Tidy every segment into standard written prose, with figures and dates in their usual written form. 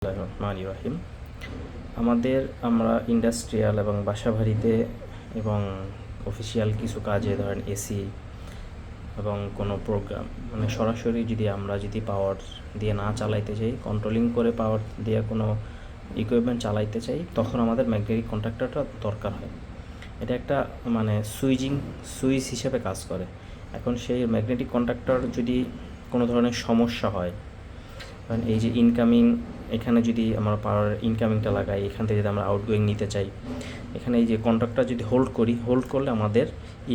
রহমানির রহিম। আমরা ইন্ডাস্ট্রিয়াল এবং বাসাবাড়িতে এবং অফিসিয়াল কিছু কাজে ধরেন এসি এবং কোনো প্রোগ্রাম সরাসরি যদি পাওয়ার দিয়ে না চালাইতে চাই, কন্ট্রোলিং করে পাওয়ার দিয়ে কোনো ইকুইপমেন্ট চালাইতে চাই, তখন আমাদের ম্যাগনেটিক কন্ট্যাক্টরটা দরকার হয়। এটা একটা সুইচ হিসেবে কাজ করে। এখন সেই ম্যাগনেটিক কন্ট্যাক্টর যদি কোনো ধরনের সমস্যা হয়, কারণ এই যে ইনকামিং, এখানে যদি আমরা পাওয়ার ইনকামিংটা লাগাই, এখান থেকে যদি আমরা আউটগোয়িং নিতে চাই, এখানে এই যে কন্ট্যাক্টটা যদি হোল্ড করলে আমাদের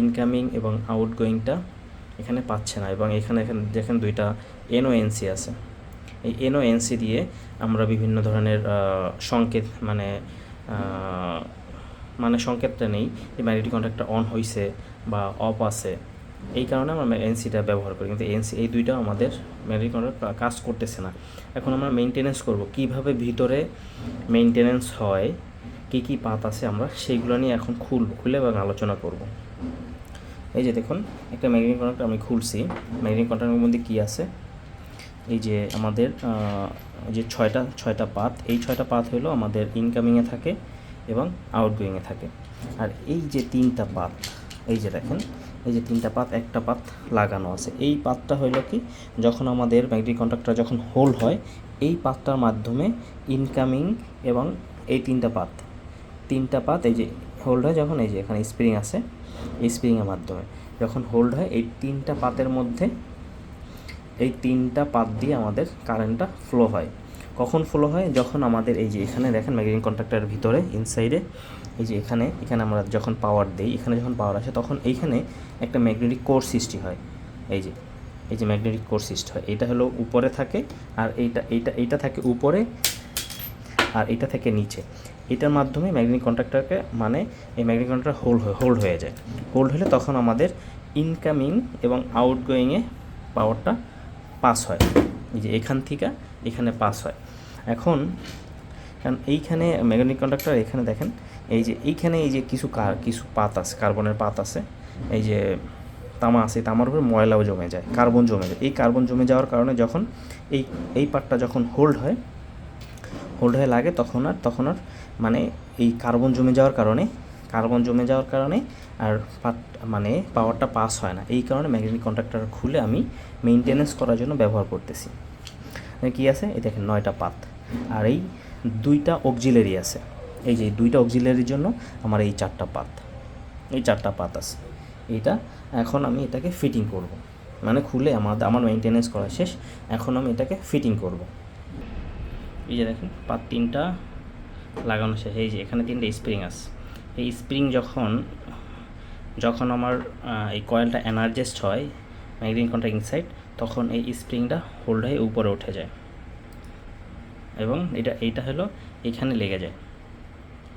ইনকামিং এবং আউটগোয়িংটা এখানে পাচ্ছে না। এবং এখানে দেখেন দুইটা এনওএনসি আছে। এই এনওএনসি দিয়ে আমরা বিভিন্ন ধরনের সংকেত সংকেতটা নেই যে ম্যাগনেটিক কন্ট্যাক্টটা অন হয়েছে বা অফ আছে। এই কারণে আমরা এনসিটা ব্যবহার করি, কিন্তু এই দুইটাও আমাদের ম্যাগনেটিক কন্ট্যাক্টর কাজ করতেছে না। এখন আমরা মেনটেনেন্স করব, কিভাবে ভিতরে মেনটেনেন্স হয়, কি পাত আছে, আমরা সেইগুলো নিয়ে এখন খুলে এবং আলোচনা করব। এই যে দেখুন, একটা ম্যাগনেটিক কন্ট্যাক্টর আমি খুলছি। ম্যাগনেটিক কন্ট্যাক্টরের মধ্যে কি আছে, এই যে আমাদের যে ছয়টা পাত, এই 6টা পাত হলো আমাদের ইনকামিংয়ে থাকে এবং আউটগোয়িংয়ে থাকে। আর এই যে 3টা পাত, এই যে দেখেন, এই যে 3টা পাত, একটা পাত লাগানো আছে। এই পাতটা হইল কি, যখন আমাদের ম্যাগনেটিক কন্ট্যাক্টর যখন হোল্ড হয়, এই পাতটার মাধ্যমে ইনকামিং এবং এই 3টা পাত এই যে হোল্ড হয়, যখন এই যে এখানে স্প্রিং আছে, এই স্প্রিংয়ের মাধ্যমে যখন হোল্ড হয়, এই 3টা পাতের মধ্যে এই 3টা পাত দিয়ে আমাদের কারেন্টটা ফ্লো হয়। কখন ফ্লো হয়, যখন আমাদের এই যে এখানে দেখেন ম্যাগনেটিক কন্ট্যাক্টরের ভিতরে ইনসাইডে এই যে এখানে আমরা যখন পাওয়ার দিই, এখানে যখন পাওয়ার আসে, তখন এইখানে একটা ম্যাগনেটিক কোর সৃষ্টি হয়। এই যে ম্যাগনেটিক কোর সৃষ্টি হয়, এটা হলো উপরে থাকে, আর এইটা থাকে উপরে, আর এটা থেকে নিচে। এটার মাধ্যমে ম্যাগনেটিক কন্ট্যাক্টরকে এই ম্যাগনেটিক কন্ট্যাক্টর হোল্ড হয়ে যায়। হোল্ড হলে তখন আমাদের ইনকামিং এবং আউটগোয়িংয়ে পাওয়ারটা পাস হয়। এই যে এখান থেকে এখানে পাস হয়। এখন কারণ এইখানে ম্যাগনেটিক কন্ডাক্টর, এখানে দেখেন এই যে কিছু পাত আছে, কার্বনের পাত আছে, এই যে তামা আছে, তামার উপরে ময়লাও জমে যায়, কার্বন জমে যায়। এই কার্বন জমে যাওয়ার কারণে যখন এই পাতটা যখন হোল্ড হয়ে লাগে, তখন আর এই কার্বন জমে যাওয়ার কারণে আর পাওয়ারটা পাস হয় না। এই কারণে ম্যাগনেটিক কন্ট্যাক্টর খুলে আমি মেইনটেনেন্স করার জন্য ব্যবহার করতেছি। কি আছে, এই দেখেন 9টা পাত, আর এই 2টা অক্সিলারি আছে। এই যে 2টা অক্সিলারির জন্য আমার এই 4টা পাত আছে। এখন আমি এটাকে ফিটিং করব, খুলে আমার মেইনটেনেন্স করা শেষ। এখন আমি এটাকে ফিটিং করব। এই যে দেখেন পাত 3টা লাগানো শেষ। এই যে এখানে 3টা স্প্রিং আছে। এই স্প্রিং যখন আমার এই কয়েলটা এনার্জাইজড হয় ম্যাগনেটিক কন্ট্যাক্ট ইনসাইড, তখন এই স্প্রিংটা হোল্ড হয়ে উপরে উঠে যায় এবং এইটা হলো এখানে লেগে যায়।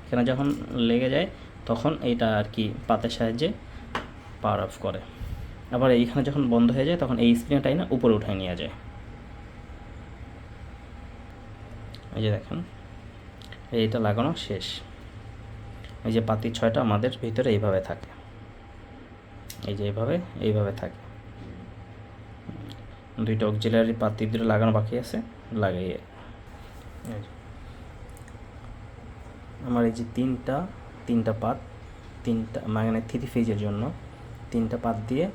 এখানে যখন লেগে যায়, তখন এইটা আর কি পাতের সাহায্যে পাওয়ার অফ করে। আবার এইখানে যখন বন্ধ হয়ে যায়, তখন এই স্প্রিংটাই না উপরে উঠে নিয়ে যায়। এই যে দেখেন, এইটা লাগানো শেষ। এই যে পাতি 6টা আমাদের ভিতরে এইভাবে থাকে, এই যে এইভাবে থাকে। 2টা অক্সিলারি পাতি দুটো লাগানো বাকি আছে, লাগিয়ে আমার এই যে তিনটা পাত, 3 ফেজের জন্য 3টা পাত দিয়ে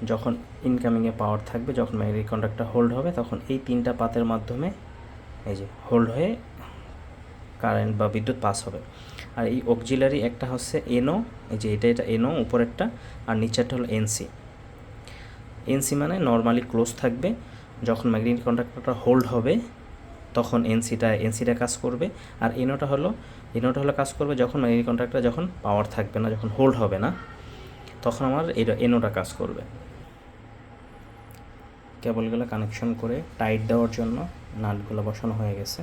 যখন ইনকামিংয়ে পাওয়ার থাকবে, যখন ম্যাগনেটিক কন্ডাক্টর হোল্ড হবে, তখন এই 3টা পাতের মাধ্যমে এই যে হোল্ড হয়ে কারেন্ট বা বিদ্যুৎ পাস হবে। আর এই অক্সিলারি একটা হচ্ছে এনও, এই যে এটা এনও উপরেরটা, আর নিচেরটা হলো এনসি। নর্মালি ক্লোজ থাকবে। যখন ম্যাগনেটিক কন্ডাক্টরটা হোল্ড হবে, তখন এনসিটা কাজ করবে। আর এনোটা হলো কাজ করবে যখন ম্যাগনেটিক কন্ডাক্টর যখন পাওয়ার থাকবে না, যখন হোল্ড হবে না, তখন আমার এনোটা কাজ করবে। কেবলগুলো কানেকশন করে টাইট দেওয়ার জন্য নাটগুলো বসানো হয়ে গেছে।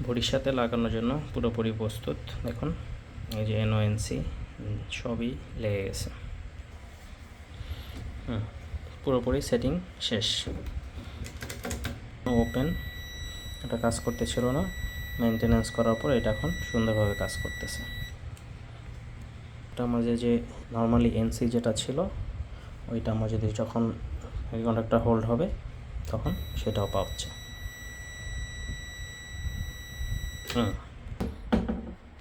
বডির সাথে লাগানোর জন্য পুরোপুরি প্রস্তুত। দেখুন, এই যে এনওএনসি সবই লেগে গেছে। পুরোপুরি সেটিং শেষ। ওপেন, এটা কাজ করতেছিল না। মেনটেনেন্স করার পর এটা এখন সুন্দরভাবে কাজ করতেছে। এটা মাঝে যে নর্মালি এনসি যেটা ছিল, ওইটা মাঝে যখন কন্ডাক্টর হোল্ড হবে, তখন সেটাও পাওয়া হচ্ছে।